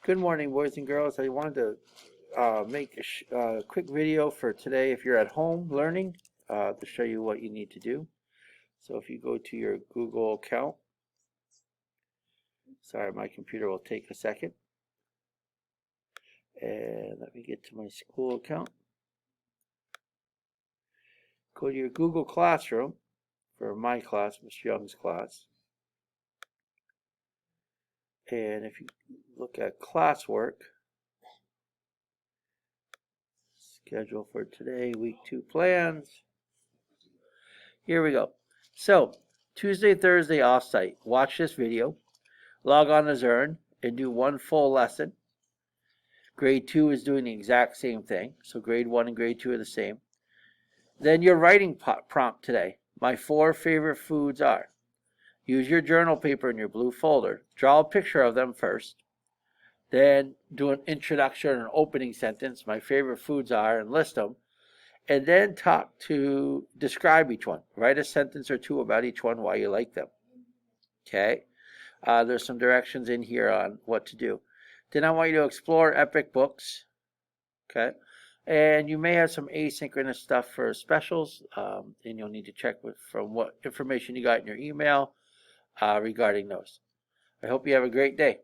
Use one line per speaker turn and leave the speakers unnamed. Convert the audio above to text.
Good morning, boys and girls. I wanted to make a quick video for today if you're at home learning to show you what you need to do. So if you go to your Google account, sorry, my computer will take a second. And let me get to my school account. Go to your Google Classroom for my class, Mr. Young's class. And if you look at classwork, schedule for today, week 2 plans. Here we go. So, Tuesday, Thursday offsite. Watch this video. Log on to Zearn and do one full lesson. Grade 2 is doing the exact same thing. So grade 1 and grade 2 are the same. Then your writing prompt today. My 4 favorite foods are. Use your journal paper in your blue folder. Draw a picture of them first. Then do an introduction and an opening sentence. My favorite foods are, and list them. And then describe each one. Write a sentence or two about each one, why you like them. Okay. There's some directions in here on what to do. Then I want you to explore Epic Books. Okay. And you may have some asynchronous stuff for specials. And you'll need to check from what information you got in your email regarding those. I hope you have a great day.